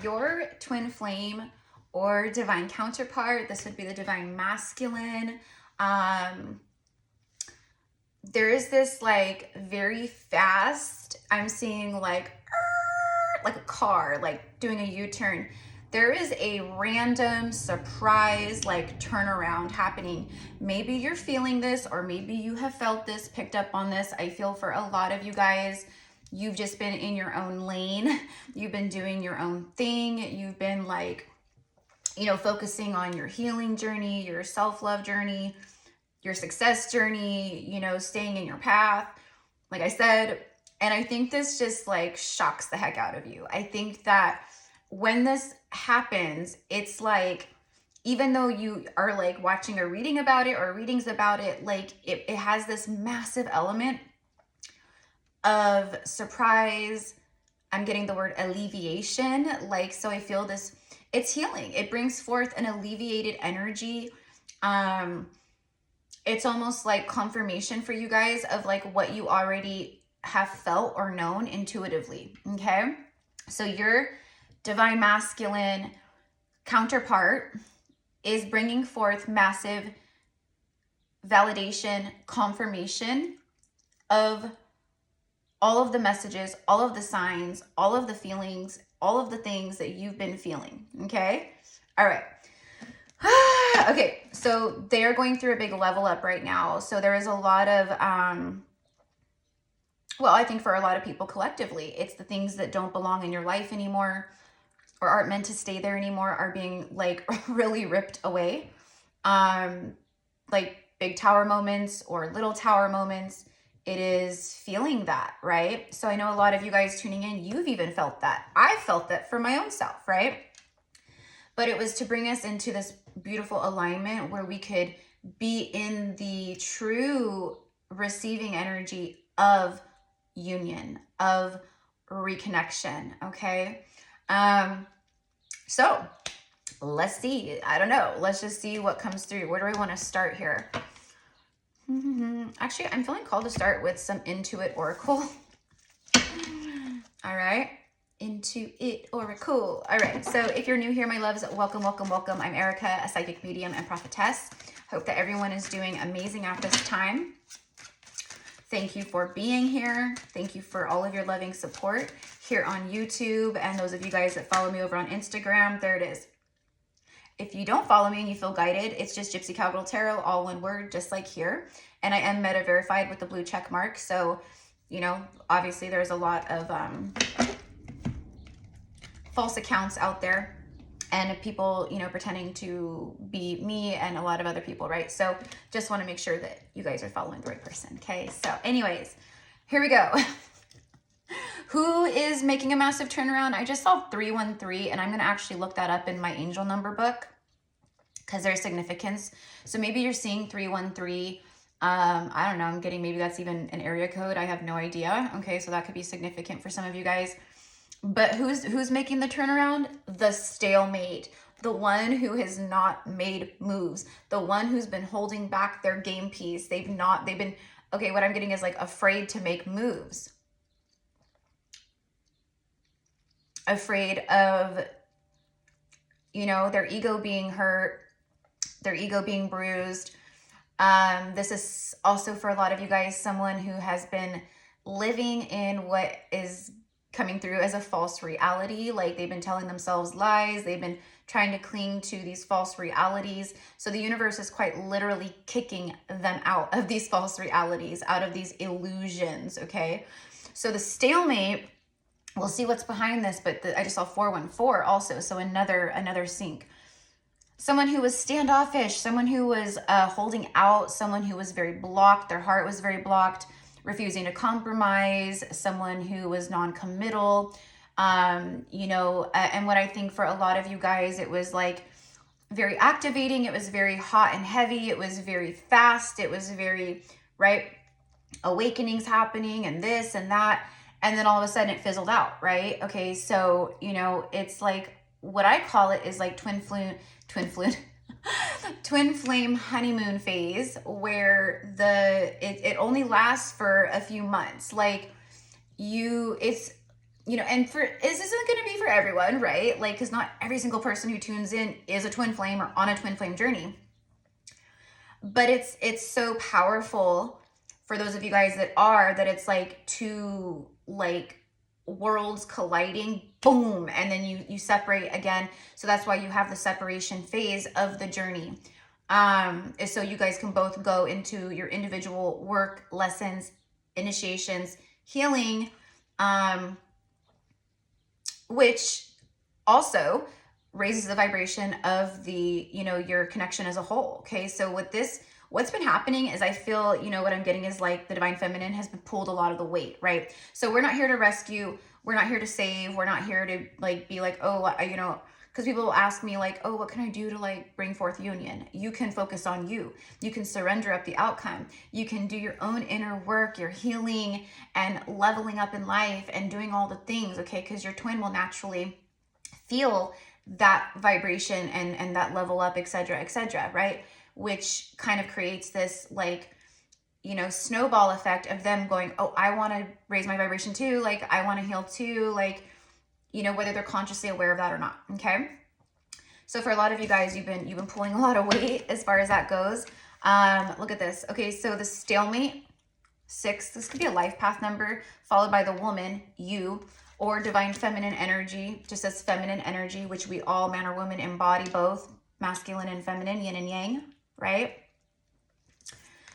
your twin flame or divine counterpart, this would be the divine masculine, there is this like very fast, I'm seeing like a car like doing a U-turn. There is a random surprise like turnaround happening. Maybe you're feeling this, or maybe you have felt this, picked up on this. I feel for a lot of you guys, you've just been in your own lane. You've been doing your own thing. You've been like, you know, focusing on your healing journey, your self-love journey, your success journey, you know, staying in your path, like I said. And I think this just like shocks the heck out of you. I think that when this happens, it's like, even though you are like watching or reading about it or readings about it, like it has this massive element of surprise. I'm getting the word alleviation. Like, so I feel this, it's healing. It brings forth an alleviated energy. It's almost like confirmation for you guys of like what you already have felt or known intuitively. Okay. So your divine masculine counterpart is bringing forth massive validation, confirmation of all of the messages, all of the signs, all of the feelings, all of the things that you've been feeling. Okay. All right. Okay. So they're going through a big level up right now. So there is a lot of, well, I think for a lot of people collectively, it's the things that don't belong in your life anymore or aren't meant to stay there anymore are being like really ripped away. Like big tower moments or little tower moments. It is feeling that, right? So I know a lot of you guys tuning in, you've even felt that. I felt that for my own self, right? But it was to bring us into this beautiful alignment where we could be in the true receiving energy of union, of reconnection, okay? So let's see. I don't know. Let's just see what comes through. Where do I want to start here? Actually, I'm feeling called to start with some Intuit Oracle. All right. Intuit Oracle. All right. So if you're new here, my loves, welcome, welcome, welcome. I'm Erica, a psychic medium and prophetess. Hope that everyone is doing amazing at this time. Thank you for being here. Thank you for all of your loving support here on YouTube. And those of you guys that follow me over on Instagram, there it is. If you don't follow me and you feel guided, it's just GypsyCowgirlTarot, all one word, just like here. And I am meta verified with the blue check mark. So, you know, obviously there's a lot of false accounts out there and people, you know, pretending to be me and a lot of other people, right? So just want to make sure that you guys are following the right person. Okay. So anyways, here we go. Who is making a massive turnaround? I just saw 313 and I'm going to actually look that up in my angel number book because there's significance. So maybe you're seeing 313. I don't know. I'm getting, maybe that's even an area code. I have no idea. Okay. So that could be significant for some of you guys. But who's making the turnaround? The stalemate, the one who has not made moves, the one who's been holding back their game piece. They've been, okay, what I'm getting is like afraid to make moves. Afraid of, you know, their ego being hurt, their ego being bruised. This is also for a lot of you guys, someone who has been living in what is coming through as a false reality. Like they've been telling themselves lies. They've been trying to cling to these false realities. So the universe is quite literally kicking them out of these false realities, out of these illusions. Okay. So the stalemate, we'll see what's behind this, but I just saw 414 also. So another sync. Someone who was standoffish, someone who was holding out, someone who was very blocked. Their heart was very blocked, refusing to compromise, someone who was non-committal, you know, and what I think for a lot of you guys, it was like very activating. It was very hot and heavy. It was very fast. It was very, right, awakenings happening and this and that. And then all of a sudden it fizzled out, right? Okay, so, you know, it's like, what I call it is like twin flame honeymoon phase, where it only lasts for a few months. Like it's, you know, and this isn't going to be for for everyone, right? Like, because not every single person who tunes in is a twin flame or on a twin flame journey. But it's so powerful for those of you guys that are, that it's like two like worlds colliding, boom, and then you separate again. So that's why you have the separation phase of the journey. Is so you guys can both go into your individual work, lessons, initiations, healing, which also raises the vibration of the, you know, your connection as a whole. Okay, so with this, what's been happening is I feel, you know, what I'm getting is like the divine feminine has been pulled a lot of the weight, right? So we're not here to rescue, we're not here to save, we're not here to like be like, oh, you know, because people will ask me like, oh, what can I do to like bring forth union? You can focus on you. You can surrender up the outcome. You can do your own inner work, your healing and leveling up in life and doing all the things, okay? Because your twin will naturally feel that vibration and that level up, etc., right? Which kind of creates this like, you know, snowball effect of them going, oh, I want to raise my vibration too, like I want to heal too, like, you know, whether they're consciously aware of that or not. Okay, so for a lot of you guys, you've been pulling a lot of weight as far as that goes. Look at this. Okay, so the stalemate 6, this could be a life path number followed by the woman, you, or divine feminine energy, just as feminine energy, which we all, man or woman, embody both masculine and feminine, yin and yang, right?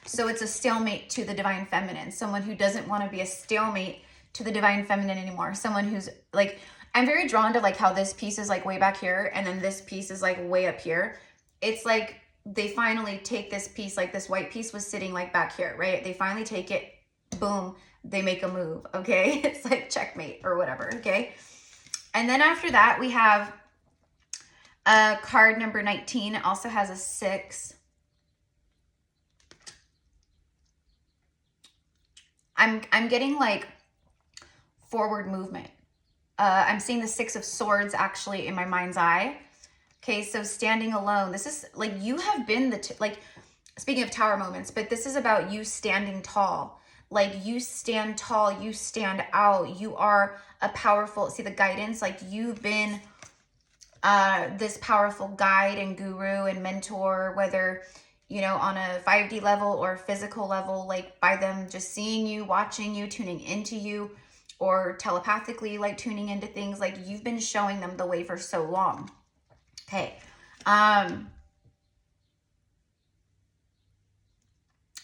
So it's a stalemate to the divine feminine, someone who doesn't want to be a stalemate to the divine feminine anymore, someone who's like, I'm very drawn to like how this piece is like way back here and then this piece is like way up here. It's like they finally take this piece, like this white piece was sitting like back here, right? They finally take it, boom, they make a move, okay? It's like checkmate or whatever, okay? And then after that, we have card number 19. It also has a 6. I'm getting like forward movement. I'm seeing the 6 of Swords actually in my mind's eye. Okay, so standing alone. This is like you have been the, like, speaking of tower moments, but this is about you standing tall. Like you stand tall, you stand out. You are a powerful, see the guidance, like you've been this powerful guide and guru and mentor, whether, you know, on a 5D level or physical level, like by them just seeing you, watching you, tuning into you, or telepathically like tuning into things, like you've been showing them the way for so long. Okay.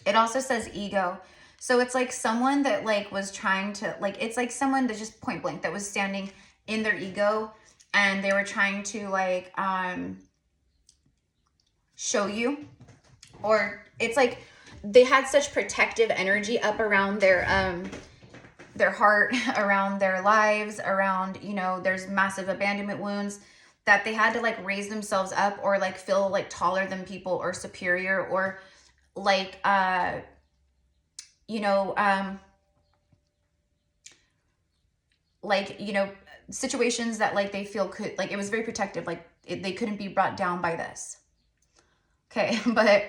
It also says ego. So it's like someone that like was trying to like, it's like someone that just point blank that was standing in their ego and they were trying to like show you, or it's like they had such protective energy up around their heart, around their lives, around, you know, there's massive abandonment wounds that they had to like raise themselves up or like feel like taller than people or superior or like you know, like, you know, situations that like they feel could, like it was very protective, like they couldn't be brought down by this. Okay, but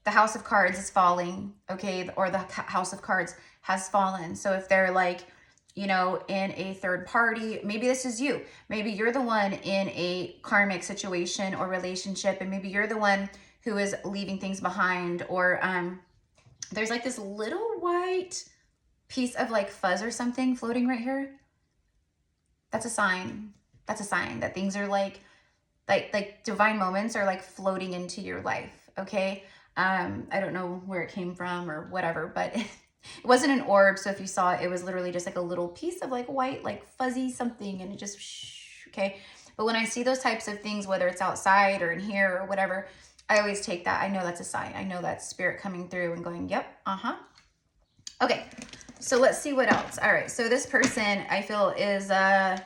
the House of Cards is falling, okay, or the House of Cards has fallen. So if they're like, you know, in a third party, maybe this is you. Maybe you're the one in a karmic situation or relationship, and maybe you're the one who is leaving things behind, or there's like this little white piece of like fuzz or something floating right here. That's a sign. That's a sign that things are like divine moments are like floating into your life. Okay. I don't know where it came from or whatever, but it wasn't an orb. So if you saw it, it was literally just like a little piece of like white, like fuzzy something, and it just, okay. But when I see those types of things, whether it's outside or in here or whatever, I always take that. I know that's a sign. I know that's spirit coming through and going, yep, okay, so let's see what else. All right, so this person I feel is, and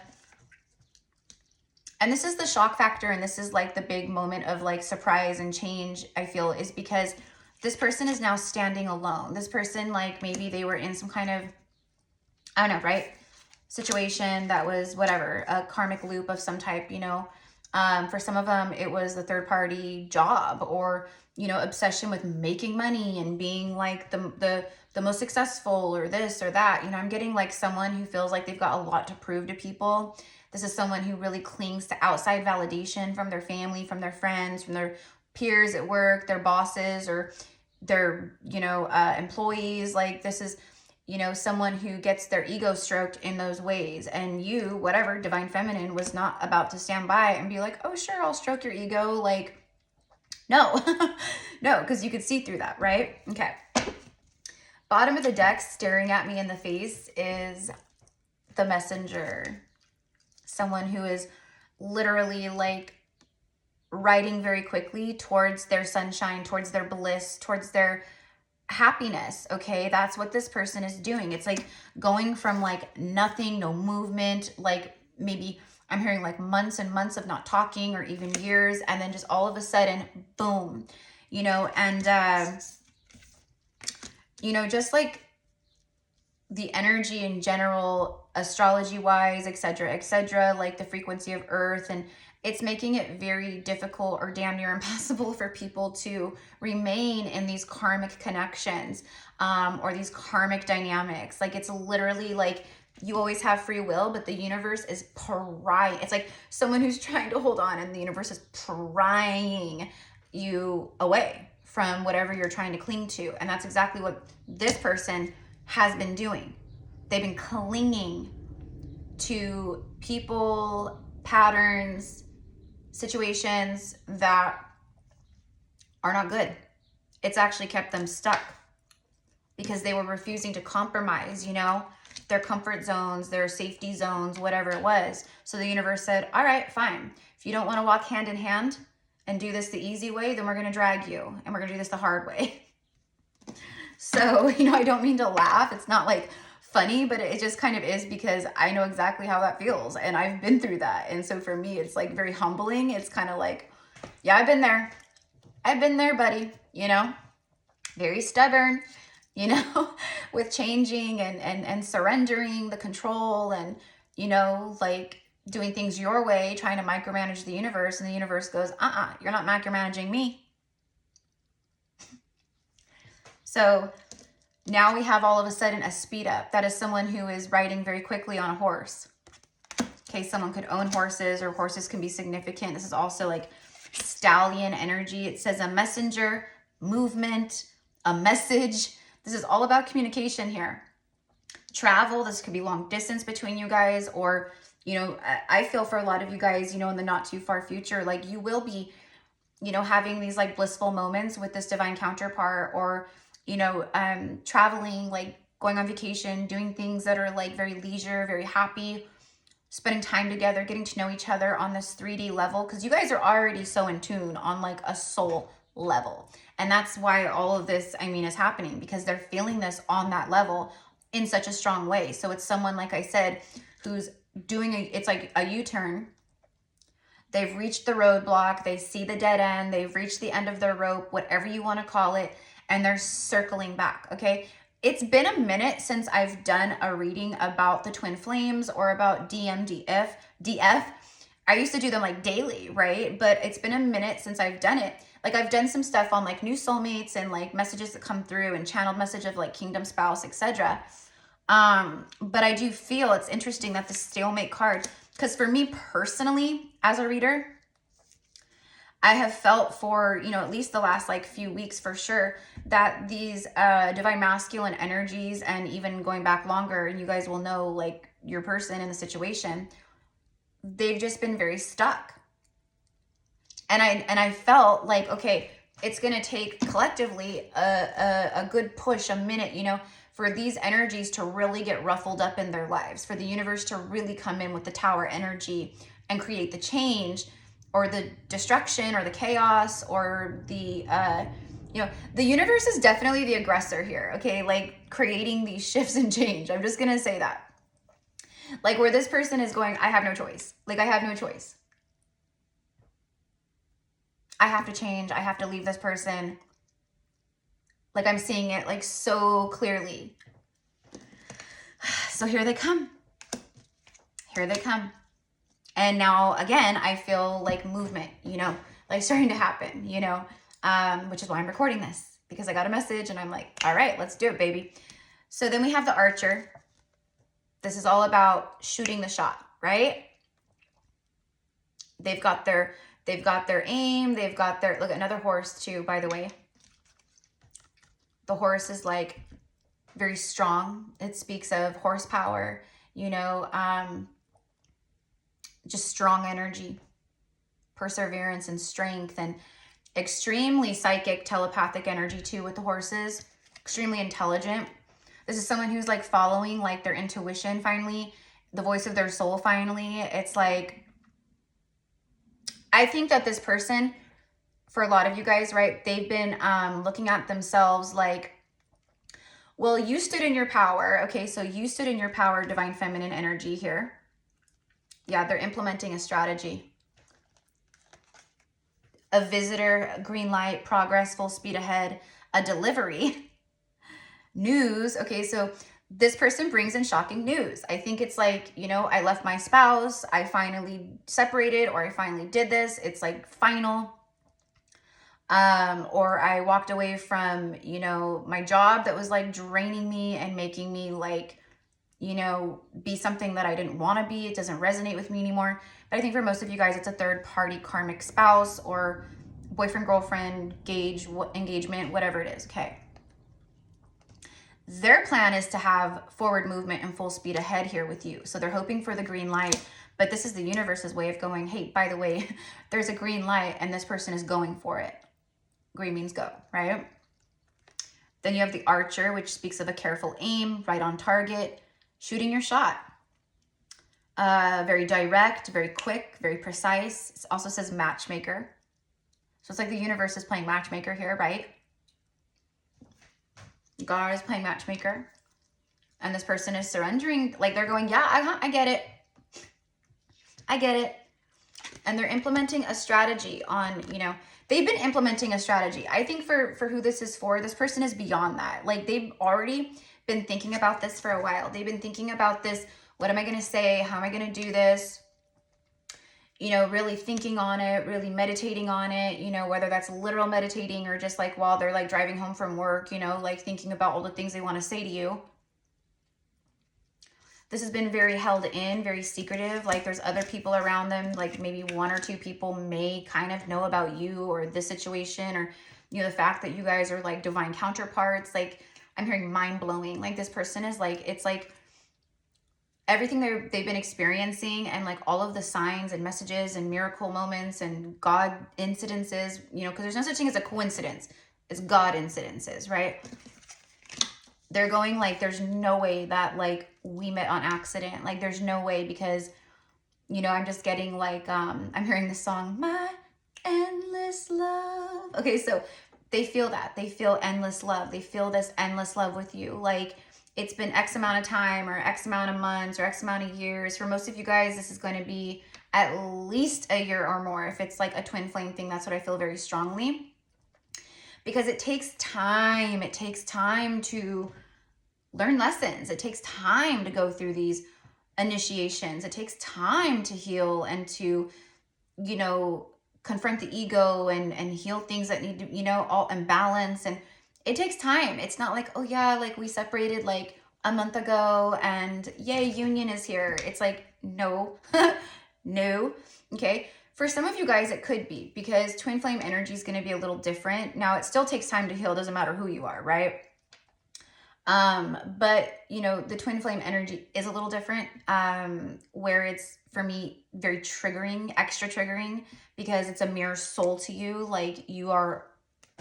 this is the shock factor, and this is like the big moment of like surprise and change, I feel, is because this person is now standing alone. This person, like maybe they were in some kind of, I don't know, right, situation that was whatever, a karmic loop of some type, you know. For some of them, it was the third party job, or, you know, obsession with making money and being like the most successful, or this or that. You know, I'm getting like someone who feels like they've got a lot to prove to people, This is someone who really clings to outside validation from their family, from their friends, from their peers at work, their bosses, or their, employees. Like, this is, someone who gets their ego stroked in those ways. And you, whatever, divine feminine, was not about to stand by and be like, oh, sure, I'll stroke your ego. Like, no, no, because you could see through that, right? Okay. Bottom of the deck, staring at me in the face, is the Messenger. Someone who is literally like riding very quickly towards their sunshine, towards their bliss, towards their happiness. Okay, that's what this person is doing. It's like going from like nothing, no movement, like maybe I'm hearing like months and months of not talking, or even years, and then just all of a sudden, boom, just like the energy in general, astrology wise, etc., like the frequency of Earth, and it's making it very difficult or damn near impossible for people to remain in these karmic connections, or these karmic dynamics. Like, it's literally like you always have free will, but the universe is prying. It's like someone who's trying to hold on, and the universe is prying you away from whatever you're trying to cling to. And that's exactly what this person has been doing. They've been clinging to people, patterns, situations that are not good. It's actually kept them stuck because they were refusing to compromise, their comfort zones, their safety zones, whatever it was. So the universe said, all right, fine. If you don't want to walk hand in hand and do this the easy way, then we're going to drag you, and we're going to do this the hard way. So, I don't mean to laugh. It's not like funny, but it just kind of is, because I know exactly how that feels, and I've been through that. And so for me, it's like very humbling. It's kind of like, yeah, I've been there, buddy, very stubborn, with changing and surrendering the control, and, like doing things your way, trying to micromanage the universe. And the universe goes, you're not micromanaging me. So now we have all of a sudden a speed up. That is someone who is riding very quickly on a horse. Okay, someone could own horses, or horses can be significant. This is also like stallion energy. It says a messenger, movement, a message. This is all about communication here. Travel, this could be long distance between you guys, or, I feel for a lot of you guys, in the not too far future, like you will be, having these like blissful moments with this divine counterpart, or, traveling, like going on vacation, doing things that are like very leisure, very happy, spending time together, getting to know each other on this 3D level, because you guys are already so in tune on like a soul level. And that's why all of this, is happening, because they're feeling this on that level in such a strong way. So it's someone, like I said, who's doing it's like a U-turn. They've reached the roadblock. They see the dead end. They've reached the end of their rope, whatever you want to call it. And they're circling back, okay? It's been a minute since I've done a reading about the twin flames or about DF. I used to do them like daily, right? But it's been a minute since I've done it. Like, I've done some stuff on like new soulmates and like messages that come through, and channeled message of like kingdom spouse, etc. But I do feel it's interesting that the stalemate card, because for me personally, as a reader, I have felt for, at least the last like few weeks for sure, that these divine masculine energies, and even going back longer, and you guys will know like your person in the situation, they've just been very stuck. And I felt like, okay, it's going to take collectively a good push, a minute, for these energies to really get ruffled up in their lives, for the universe to really come in with the tower energy and create the change, or the destruction, or the chaos, or the, the universe is definitely the aggressor here, okay? Like, creating these shifts and change. I'm just going to say that. Like, where this person is going, I have no choice. Like, I have no choice. I have to change. I have to leave this person. Like, I'm seeing it like so clearly. So here they come. Here they come. And now again, I feel like movement, like starting to happen, which is why I'm recording this, because I got a message and I'm like, all right, let's do it, baby. So then we have the Archer. This is all about shooting the shot, right? They've got their aim. They've got their, look, another horse too, by the way. The horse is like very strong. It speaks of horsepower, you know, just strong energy, perseverance and strength, and extremely psychic, telepathic energy too with the horses. Extremely intelligent. This is someone who's like following like their intuition finally, the voice of their soul finally. It's like, I think that this person, for a lot of you guys, right, they've been looking at themselves like, well, you stood in your power. Okay, so you stood in your power, divine feminine energy here. Yeah, they're implementing a strategy. A visitor, green light, progress, full speed ahead, a delivery, news. Okay, so this person brings in shocking news. I think it's like, you know, I left my spouse, I finally separated, or I finally did this. It's like final. Or I walked away from, you know, my job that was like draining me and making me like, you know, be something that I didn't want to be. It doesn't resonate with me anymore. But I think for most of you guys, it's a third party karmic spouse or boyfriend, girlfriend, engagement, whatever it is. Okay. Their plan is to have forward movement and full speed ahead here with you. So they're hoping for the green light, but this is the universe's way of going, hey, by the way, there's a green light and this person is going for it. Green means go, right? Then you have the archer, which speaks of a careful aim, right on target, shooting your shot. Very direct, very quick, very precise. It also says matchmaker. So it's like the universe is playing matchmaker here, right? God is playing matchmaker. And this person is surrendering. Like they're going, yeah, I get it. I get it. And they're implementing a strategy on, you know, they've been implementing a strategy. I think for who this is for, this person is beyond that. Like they've already been thinking about this for a while. They've been thinking about this. What am I going to say? How am I going to do this? You know, really thinking on it, really meditating on it, you know, whether that's literal meditating or just like while they're like driving home from work, you know, like thinking about all the things they want to say to you. This has been very held in, very secretive. Like there's other people around them, like maybe one or two people may kind of know about you or this situation, or, you know, the fact that you guys are like divine counterparts. Like I'm hearing mind blowing. Like this person is like, it's like everything they've been experiencing and like all of the signs and messages and miracle moments and God incidences, you know, because there's no such thing as a coincidence. It's God incidences, right? They're going like, there's no way that like we met on accident. Like there's no way, because, you know, I'm just getting like, I'm hearing the song, My Endless Love. Okay, so they feel that. They feel endless love. They feel this endless love with you. Like it's been X amount of time or X amount of months or X amount of years. For most of you guys, this is going to be at least a year or more. If it's like a twin flame thing, that's what I feel very strongly. Because it takes time. It takes time to learn lessons. It takes time to go through these initiations. It takes time to heal and to, you know, confront the ego and heal things that need to, you know, all imbalance. And it takes time. It's not like, oh yeah, like we separated like a month ago and yay, union is here. It's like, no, no. Okay. For some of you guys, it could be, because twin flame energy is going to be a little different. Now, it still takes time to heal. Doesn't matter who you are, right? But you know, the twin flame energy is a little different, where it's, for me, very triggering, extra triggering, because it's a mirror soul to you. Like you are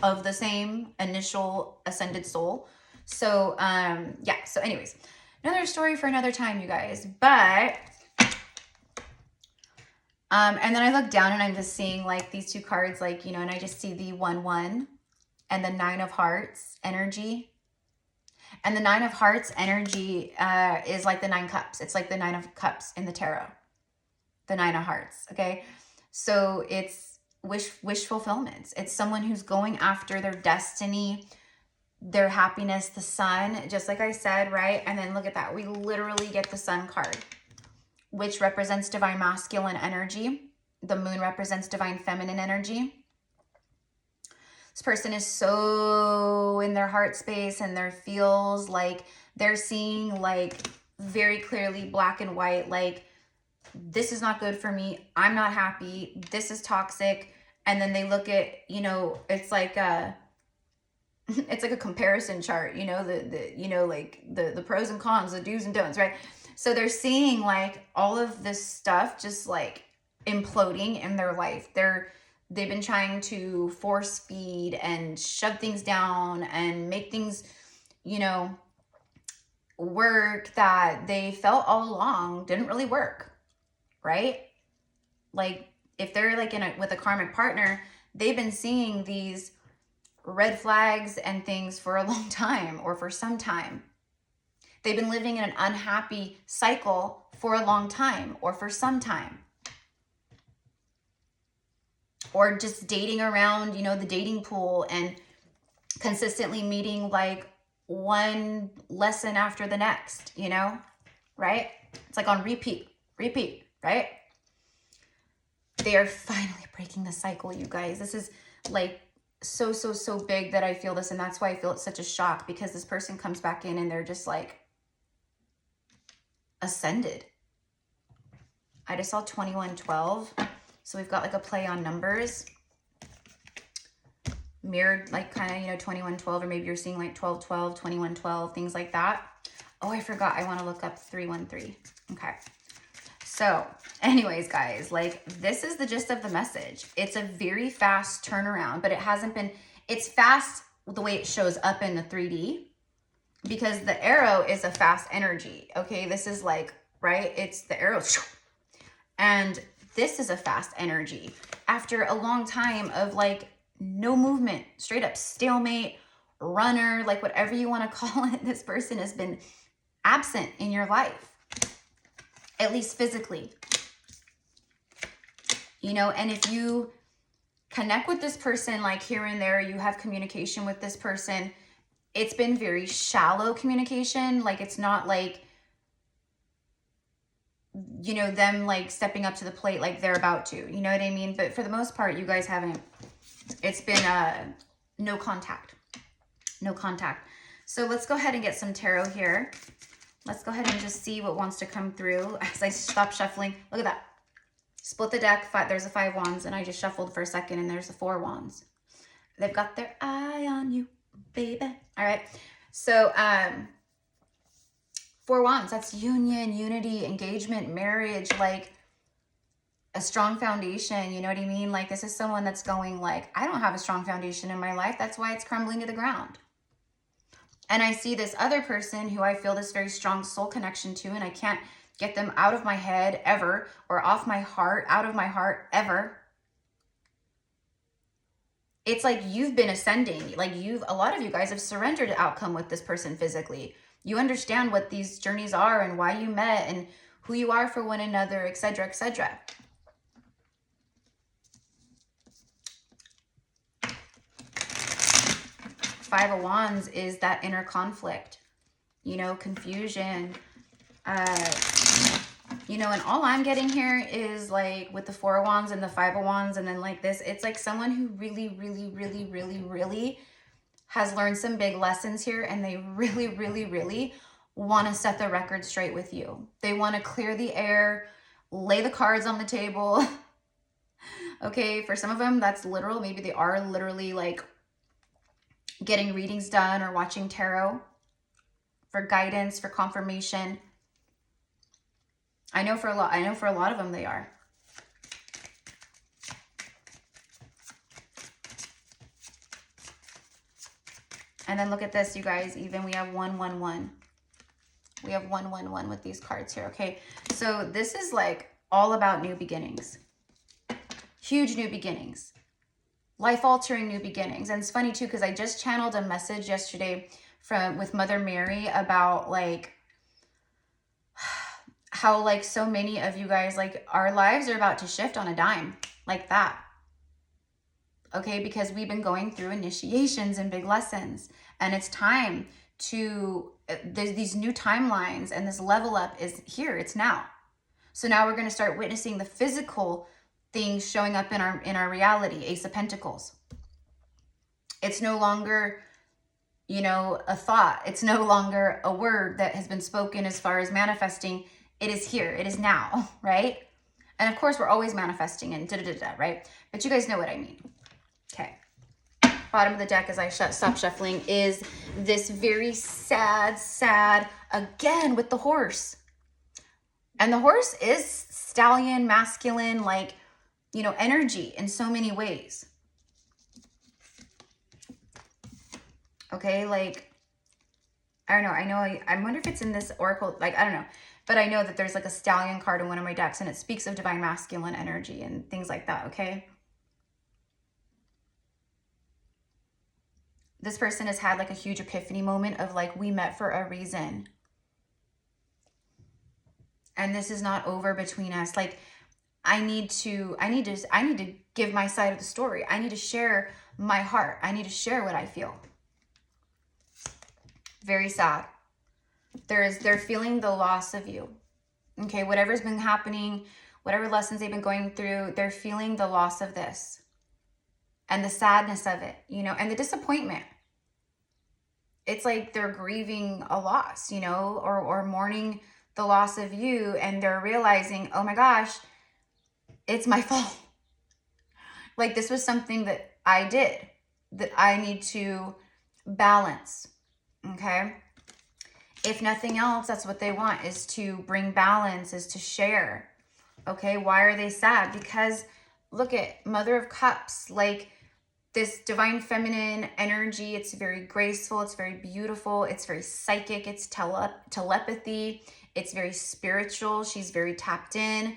of the same initial ascended soul. So, yeah. So anyways, another story for another time, you guys, but, and then I look down and I'm just seeing like these two cards, like, you know, and I just see the 1-1 and the 9 of Hearts energy. And the 9 of Hearts energy is like the 9 cups. It's like the 9 of cups in the tarot. The 9 of Hearts, okay? So it's wish fulfillment. It's someone who's going after their destiny, their happiness, the sun, just like I said, right? And then look at that. We literally get the sun card, which represents divine masculine energy. The moon represents divine feminine energy. This person is so in their heart space and their feels, like they're seeing like very clearly black and white, like this is not good for me. I'm not happy. This is toxic. And then they look at, you know, it's like a comparison chart, you know, like the pros and cons, the do's and don'ts, right? So they're seeing like all of this stuff just like imploding in their life. They've been trying to force feed and shove things down and make things, you know, work that they felt all along didn't really work, right? Like if they're like with a karmic partner, they've been seeing these red flags and things for a long time or for some time. They've been living in an unhappy cycle for a long time or for some time. Or just dating around, you know, the dating pool and consistently meeting like one lesson after the next, you know, right? It's like on repeat, right? They are finally breaking the cycle, you guys. This is like so big that I feel this, and that's why I feel it's such a shock, because this person comes back in and they're just like ascended. I just saw 2112. So we've got like a play on numbers. Mirrored like kind of, you know, 2112, or maybe you're seeing like 1212, 2112, things like that. Oh, I forgot. I want to look up 313. Okay. So anyways, guys, like this is the gist of the message. It's a very fast turnaround, but it hasn't been, it's fast the way it shows up in the 3D, because the arrow is a fast energy. Okay. This is like, right. It's the arrow. And this is a fast energy after a long time of like no movement, straight up stalemate, runner, like whatever you want to call it. This person has been absent in your life, at least physically, you know. And if you connect with this person, like here and there, you have communication with this person, it's been very shallow communication. Like it's not like, you know, them like stepping up to the plate like they're about to, you know what I mean? But for the most part, you guys haven't, it's been no contact. So let's go ahead and get some tarot here. Let's go ahead and just see what wants to come through as I stop shuffling. Look at that. Split the deck. There's a 5 wands, and I just shuffled for a second, and there's a 4 wands. They've got their eye on you, baby. All right. So 4 wands, that's union, unity, engagement, marriage, like a strong foundation. You know what I mean? Like this is someone that's going like, I don't have a strong foundation in my life. That's why it's crumbling to the ground. And I see this other person who I feel this very strong soul connection to, and I can't get them out of my head ever, or off my heart, out of my heart ever. It's like you've been ascending. Like a lot of you guys have surrendered to outcome with this person physically. You understand what these journeys are and why you met and who you are for one another, etc., etc. Five of Wands is that inner conflict, you know, confusion, you know, and all I'm getting here is like with the 4 of Wands and the 5 of Wands, and then like this, it's like someone who really has learned some big lessons here, and they really want to set the record straight with you. They want to clear the air, lay the cards on the table. Okay, for some of them, that's literal. Maybe they are literally like getting readings done or watching tarot for guidance, for confirmation. I know for a lot of them they are. And then look at this, you guys. Even we have 111. We have 111 with these cards here. Okay, so this is like all about new beginnings. Huge new beginnings. Life-altering new beginnings. And it's funny too, because I just channeled a message yesterday with Mother Mary about like how like so many of you guys, like our lives are about to shift on a dime like that. Okay, because we've been going through initiations and big lessons, and it's time to, there's these new timelines, and this level up is here, it's now. So now we're going to start witnessing the physical things showing up in our reality. Ace of Pentacles. It's no longer, you know, a thought. It's no longer a word that has been spoken as far as manifesting. It is here. It is now, right? And of course, we're always manifesting and da-da-da-da, right? But you guys know what I mean. Okay. Bottom of the deck as I stop shuffling is this very sad, again, with the horse. And the horse is stallion, masculine, like, you know, energy in so many ways. Okay, like, I don't know. I wonder if it's in this oracle, like, I don't know. But I know that there's like a stallion card in one of my decks and it speaks of divine masculine energy and things like that, okay? This person has had like a huge epiphany moment of like, we met for a reason. And this is not over between us. Like, I need to give my side of the story. I need to share my heart. I need to share what I feel. Very sad. They're feeling the loss of you. Okay, whatever's been happening, whatever lessons they've been going through, they're feeling the loss of this. And the sadness of it, you know, and the disappointment. It's like they're grieving a loss, you know, or mourning the loss of you, and they're realizing, oh my gosh, it's my fault. Like, this was something that I did, that I need to balance, okay? If nothing else, that's what they want, is to bring balance, is to share, okay? Why are they sad? Because look at Mother of Cups, like this divine feminine energy. It's very graceful. It's very beautiful. It's very psychic. It's telepathy. It's very spiritual. She's very tapped in.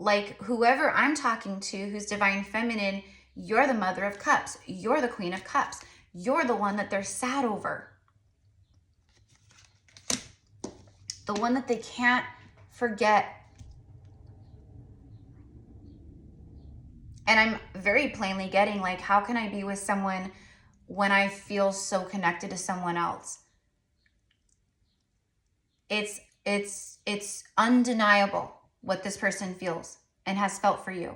Like, whoever I'm talking to who's divine feminine, you're the Mother of Cups. You're the Queen of Cups. You're the one that they're sad over. The one that they can't forget. And I'm very plainly getting like, how can I be with someone when I feel so connected to someone else? It's undeniable what this person feels and has felt for you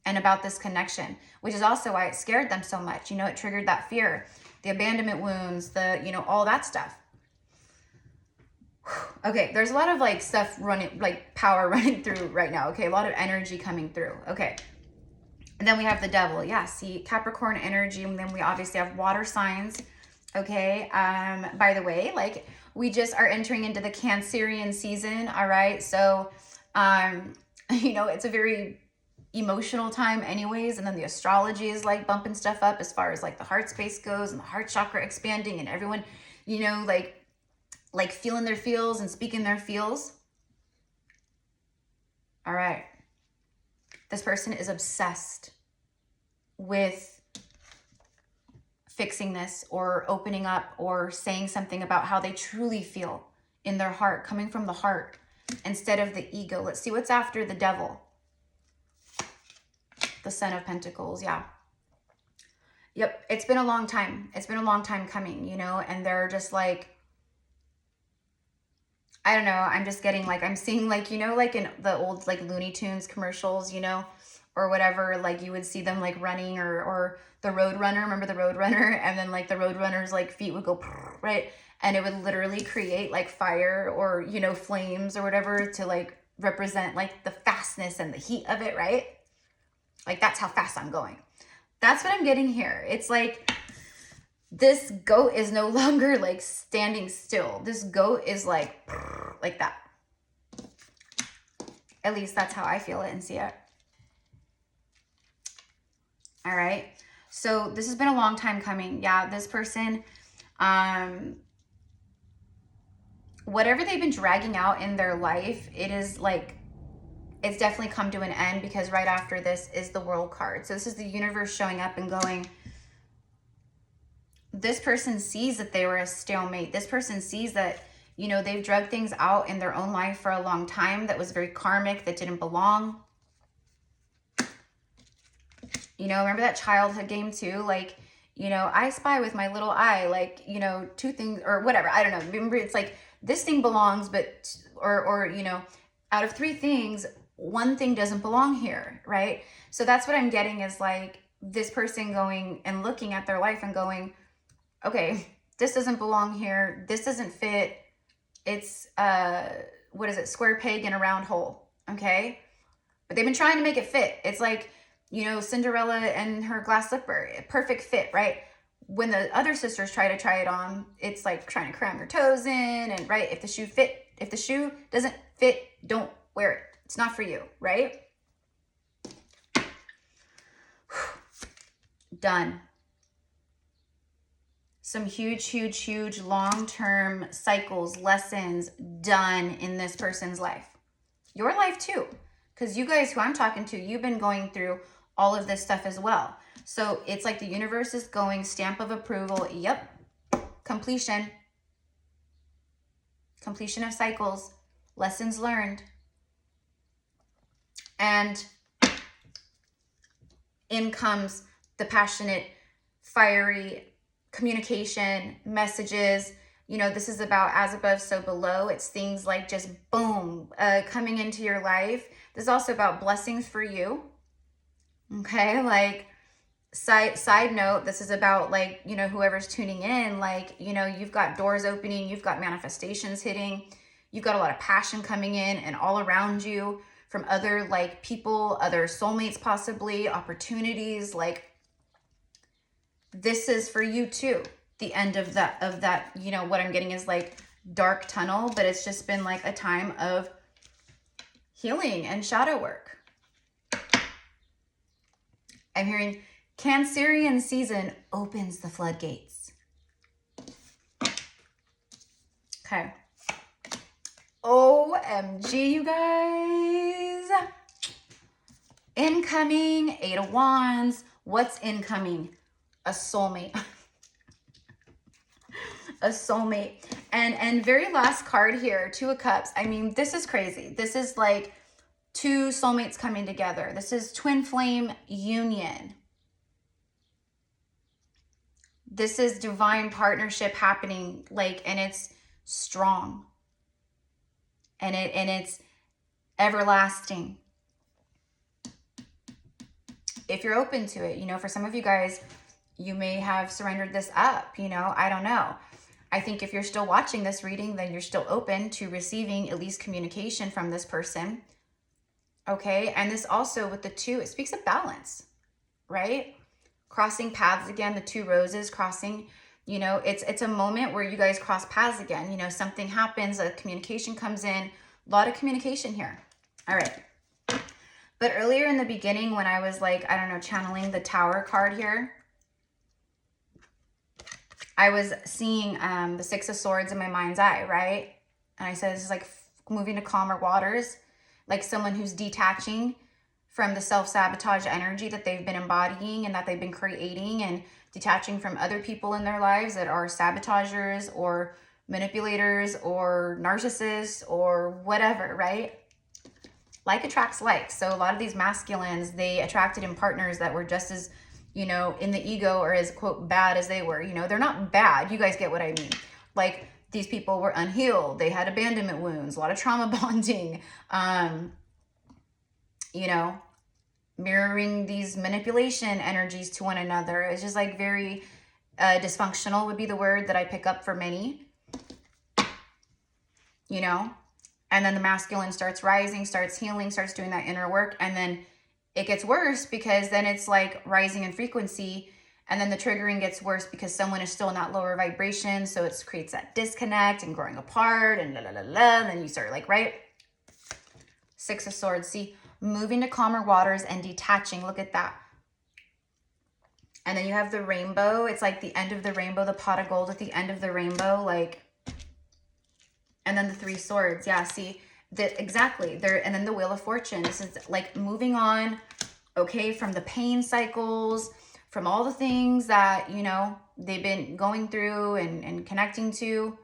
and about this connection, which is also why it scared them so much. You know, it triggered that fear, the abandonment wounds, the, you know, all that stuff. Okay, there's a lot of like stuff running, like power running through right now. Okay, a lot of energy coming through. Okay. And then we have the devil. Yeah, see, Capricorn energy. And then we obviously have water signs. Okay. By the way, like, we just are entering into the Cancerian season. All right. So, you know, it's a very emotional time anyways. And then the astrology is like bumping stuff up as far as like the heart space goes and the heart chakra expanding and everyone, you know, like feeling their feels and speaking their feels. All right. This person is obsessed with fixing this or opening up or saying something about how they truly feel in their heart, coming from the heart instead of the ego. Let's see what's after the devil. The Son of Pentacles. Yeah. Yep. It's been a long time. It's been a long time coming, you know, and they're just like, I don't know. I'm just getting like, I'm seeing like, you know, like in the old like Looney Tunes commercials, you know, or whatever, like you would see them like running or the Road Runner. Remember the Road Runner? And then like the Road Runner's like feet would go, right? And it would literally create like fire or, you know, flames or whatever to like represent like the fastness and the heat of it, right? Like, that's how fast I'm going. That's what I'm getting here. It's like, this goat is no longer like standing still. This goat is like that. At least that's how I feel it and see it. All right. So this has been a long time coming. Yeah, this person, whatever they've been dragging out in their life, it is like, it's definitely come to an end, because right after this is the World card. So this is the universe showing up and going, this person sees that they were a stalemate. This person sees that, you know, they've drugged things out in their own life for a long time that was very karmic, that didn't belong. You know, remember that childhood game too? Like, you know, I spy with my little eye, like, you know, two things or whatever. I don't know. Remember, it's like this thing belongs, but, or, you know, out of three things, one thing doesn't belong here, right? So that's what I'm getting is like this person going and looking at their life and going, okay, this doesn't belong here. This doesn't fit. It's what is it? Square peg in a round hole. Okay. But they've been trying to make it fit. It's like, you know, Cinderella and her glass slipper, perfect fit, right? When the other sisters try it on, it's like trying to cram your toes in, and right, if the shoe doesn't fit, don't wear it. It's not for you, right? Done. Some huge long-term cycles, lessons done in this person's life. Your life too. Because you guys who I'm talking to, you've been going through all of this stuff as well. So it's like the universe is going, stamp of approval. Yep. Completion. Completion of cycles. Lessons learned. And in comes the passionate, fiery communication, messages. You know, this is about as above, so below. It's things like just boom, coming into your life. This is also about blessings for you. Okay, like side note, this is about like, you know, whoever's tuning in, like, you know, you've got doors opening, you've got manifestations hitting, you've got a lot of passion coming in and all around you from other like people, other soulmates, possibly opportunities. Like this is for you too. The end of that, you know, what I'm getting is like dark tunnel, but it's just been like a time of healing and shadow work. I'm hearing Cancerian season opens the floodgates. Okay. OMG, you guys. Incoming, 8 of Wands. What's incoming? A soulmate. A soulmate. And very last card here, 2 of Cups. I mean, this is crazy. This is like 2 soulmates coming together. This is twin flame union. This is divine partnership happening, like, and it's strong. And it's everlasting. If you're open to it, you know, for some of you guys, you may have surrendered this up, you know, I don't know. I think if you're still watching this reading, then you're still open to receiving at least communication from this person. Okay, and this also with the 2, it speaks of balance, right? Crossing paths again, the 2 roses crossing, you know, it's a moment where you guys cross paths again. You know, something happens, a communication comes in, a lot of communication here. All right. But earlier in the beginning when I was like, I don't know, channeling the Tower card here, I was seeing the 6 of Swords in my mind's eye, right? And I said, this is like moving to calmer waters. Like someone who's detaching from the self-sabotage energy that they've been embodying and that they've been creating, and detaching from other people in their lives that are sabotagers or manipulators or narcissists or whatever, right? Like attracts like. So a lot of these masculines, they attracted in partners that were just as, you know, in the ego or as, quote, bad as they were. You know, they're not bad. You guys get what I mean. Like, these people were unhealed. They had abandonment wounds, a lot of trauma bonding, you know, mirroring these manipulation energies to one another. It's just like very dysfunctional would be the word that I pick up for many, you know, and then the masculine starts rising, starts healing, starts doing that inner work. And then it gets worse because then it's like rising in frequency. And then the triggering gets worse because someone is still in that lower vibration. So it creates that disconnect and growing apart and and then you start like, right? 6 of Swords. See, moving to calmer waters and detaching. Look at that. And then you have the rainbow. It's like the end of the rainbow, the pot of gold at the end of the rainbow. Like, and then the 3 swords. Yeah, see, that exactly. There, and then the Wheel of Fortune. This is like moving on, okay, from the pain cycles, from all the things that, you know, they've been going through and connecting to.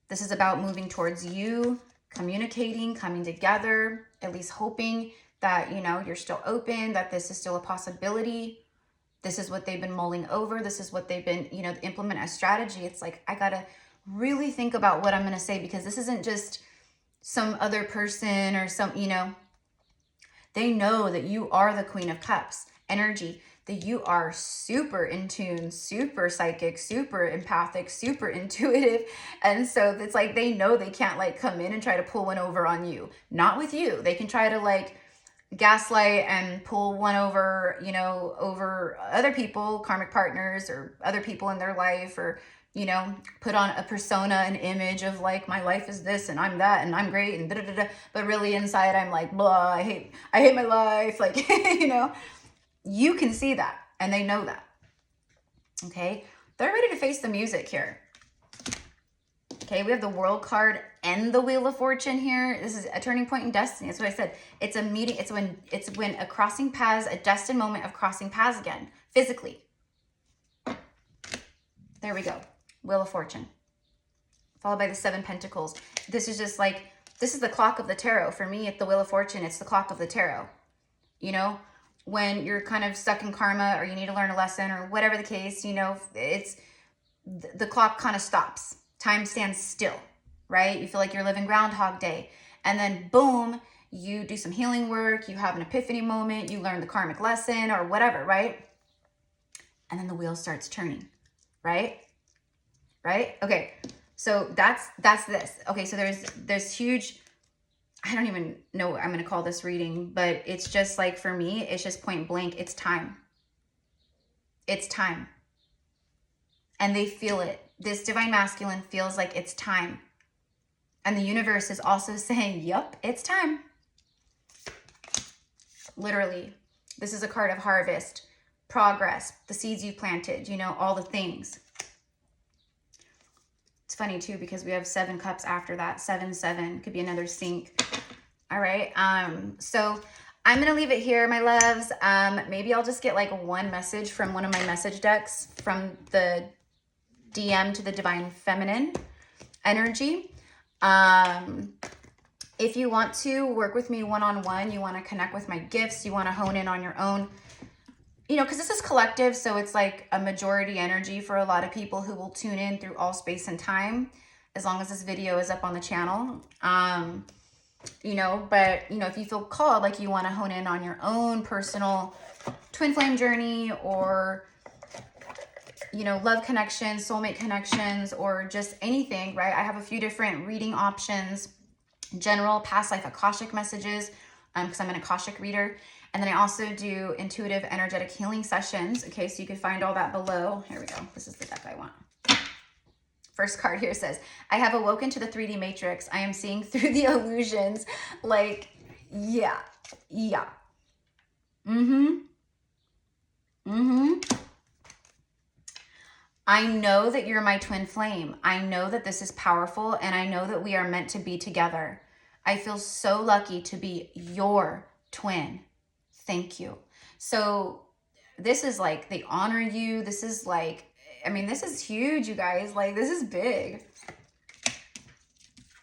This is about moving towards you, communicating, coming together, at least hoping that, you know, you're still open, that this is still a possibility. This is what they've been mulling over. This is what they've been, you know, implement as strategy. It's like, I got to really think about what I'm going to say, because this isn't just some other person or some, you know, they know that you are the Queen of Cups energy. that you are super in tune, super psychic, super empathic, super intuitive. And so it's like they know they can't like come in and try to pull one over on you. Not with you. They can try to like gaslight and pull one over, you know, over other people, karmic partners or other people in their life, or, you know, put on a persona, an image of like, my life is this and I'm that and I'm great and da da da da. But really inside I'm like, blah, I hate my life. Like, you know, you can see that and they know that. Okay. They're ready to face the music here. Okay, we have the World card and the Wheel of Fortune here. This is a turning point in destiny. That's what I said. It's a meeting. It's when a crossing paths, a destined moment of crossing paths again, physically. There we go. Wheel of Fortune. Followed by the 7 Pentacles. This is just like, this is the clock of the tarot. For me, at the Wheel of Fortune, it's the clock of the tarot. You know, when you're kind of stuck in karma or you need to learn a lesson or whatever the case, you know, it's the clock kind of stops. Time stands still, right? You feel like you're living Groundhog Day. And then boom, you do some healing work, you have an epiphany moment, you learn the karmic lesson or whatever, right? And then the wheel starts turning, right? Right? Okay, so that's this. Okay, so there's huge, I don't even know what I'm going to call this reading, but it's just like, for me, it's just point blank. It's time. It's time. And they feel it. This divine masculine feels like it's time. And the universe is also saying, yep, it's time. Literally, this is a card of harvest, progress, the seeds you planted, you know, all the things. It's funny too, because we have 7 cups after that. 7, 7 could be another sync. All right. So I'm going to leave it here, my loves. Maybe I'll just get like one message from one of my message decks from the DM to the Divine Feminine energy. If you want to work with me one-on-one, you want to connect with my gifts, you want to hone in on your own, you know, because this is collective, so it's like a majority energy for a lot of people who will tune in through all space and time, as long as this video is up on the channel. You know, but, you know, if you feel called, like you want to hone in on your own personal twin flame journey, or, you know, love connections, soulmate connections, or just anything, right? I have a few different reading options, general past life Akashic messages, because I'm an Akashic reader. And then I also do intuitive energetic healing sessions. Okay, so you can find all that below. Here we go. This is the deck I want. First card here says, I have awoken to the 3D matrix. I am seeing through the illusions. Like, yeah. I know that you're my twin flame. I know that this is powerful, and I know that we are meant to be together. I feel so lucky to be your twin. Thank you. So this is like, they honor you. This is like, I mean, this is huge, you guys. Like, this is big.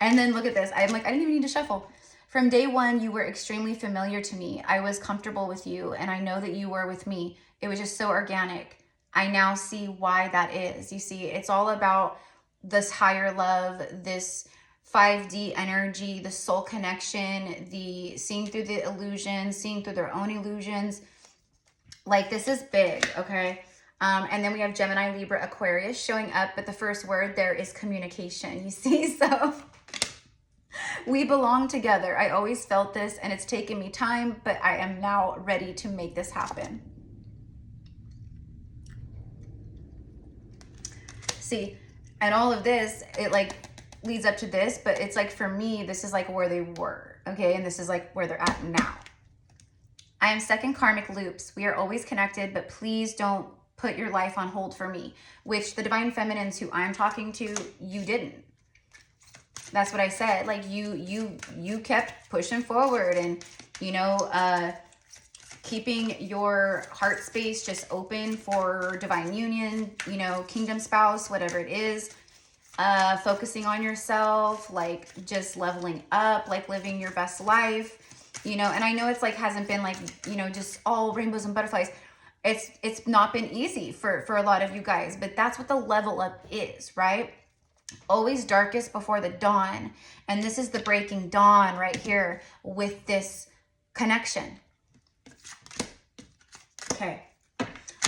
And then look at this. I'm like, I didn't even need to shuffle. From day one, you were extremely familiar to me. I was comfortable with you, and I know that you were with me. It was just so organic. I now see why that is. You see, it's all about this higher love, this 5D energy, the soul connection, the seeing through the illusions, seeing through their own illusions. Like, this is big, okay? And then we have Gemini, Libra, Aquarius showing up, but the first word there is communication, you see? So we belong together. I always felt this, and it's taken me time, but I am now ready to make this happen. See, and all of this, it like leads up to this, but it's like, for me, this is like where they were, okay? And this is like where they're at now. I am stuck in karmic loops. We are always connected, but please don't put your life on hold for me, which the Divine Feminines who I'm talking to, you didn't. That's what I said. Like, you kept pushing forward, and, you know, keeping your heart space just open for divine union, you know, kingdom spouse, whatever it is, focusing on yourself, like just leveling up, like living your best life, you know. And I know it's like, hasn't been like, you know, just all rainbows and butterflies. It's not been easy for a lot of you guys, but that's what the level up is, right? Always darkest before the dawn. And this is the breaking dawn right here with this connection. Okay.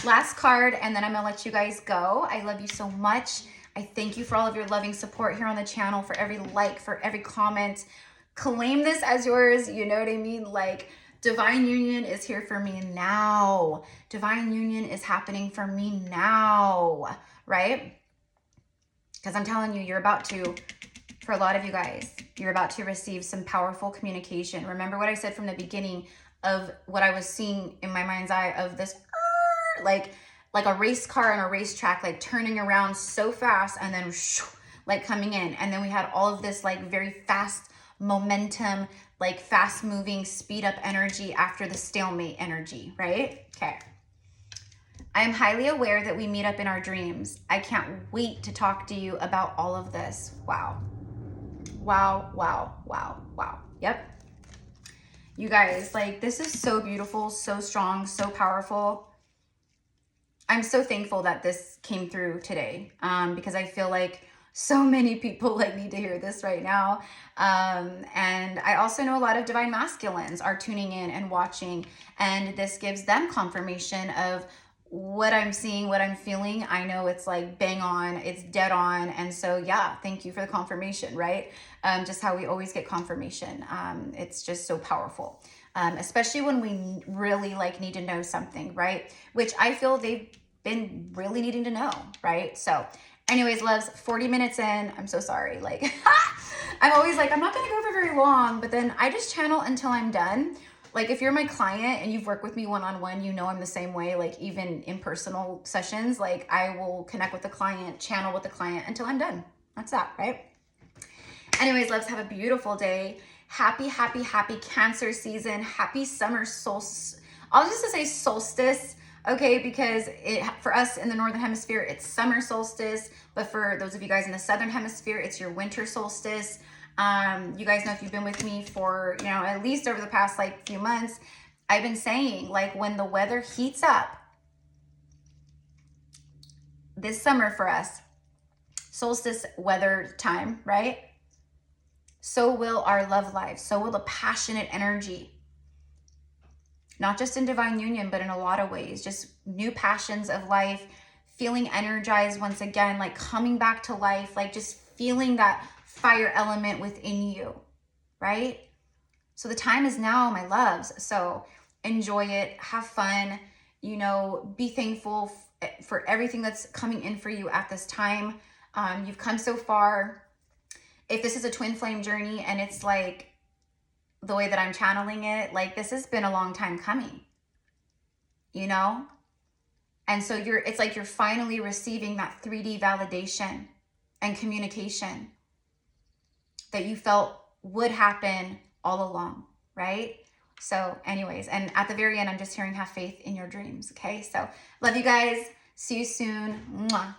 Last card, and then I'm gonna let you guys go. I love you so much. I thank you for all of your loving support here on the channel, for every like, for every comment. Claim this as yours, you know what I mean? Like, divine union is here for me now. Divine union is happening for me now, right? Because I'm telling you, you're about to, for a lot of you guys, you're about to receive some powerful communication. Remember what I said from the beginning of what I was seeing in my mind's eye of this, like a race car on a racetrack, like turning around so fast and then like coming in. And then we had all of this like very fast momentum, like fast moving, speed up energy after the stalemate energy, right? Okay. I am highly aware that we meet up in our dreams. I can't wait to talk to you about all of this. Wow. Wow, wow, wow, wow. Yep. You guys, like, this is so beautiful, so strong, so powerful. I'm so thankful that this came through today, because I feel like so many people like need to hear this right now. And I also know a lot of divine masculines are tuning in and watching, and this gives them confirmation of what I'm seeing, what I'm feeling. I know it's like bang on, it's dead on. And so, yeah, thank you for the confirmation, right? Just how we always get confirmation. It's just so powerful. Especially when we really like need to know something, right? Which I feel they've been really needing to know, right? So anyways, loves, 40 minutes in, I'm so sorry. Like, I'm always like, I'm not gonna go for very long, but then I just channel until I'm done. Like, if you're my client and you've worked with me one-on-one, you know I'm the same way. Like, even in personal sessions, like, I will connect with the client, channel with the client until I'm done. That's that, right? Anyways, loves, have a beautiful day. Happy, happy, happy Cancer season. Happy summer solstice. I'll just say solstice, okay? Because for us in the Northern Hemisphere, it's summer solstice. But for those of you guys in the Southern Hemisphere, it's your winter solstice. You guys know, if you've been with me for, you know, at least over the past like few months, I've been saying, like, when the weather heats up this summer for us, solstice weather time, right? So will our love life. So will the passionate energy, not just in divine union, but in a lot of ways, just new passions of life, feeling energized once again, like coming back to life, like just feeling that fire element within you, right? So the time is now, my loves. So enjoy it, have fun, you know, be thankful for everything that's coming in for you at this time. You've come so far. If this is a twin flame journey and it's like the way that I'm channeling it, like, this has been a long time coming, you know? And so it's like you're finally receiving that 3D validation and communication that you felt would happen all along, right? So anyways, and at the very end, I'm just hearing have faith in your dreams, okay? So love you guys. See you soon. Mwah.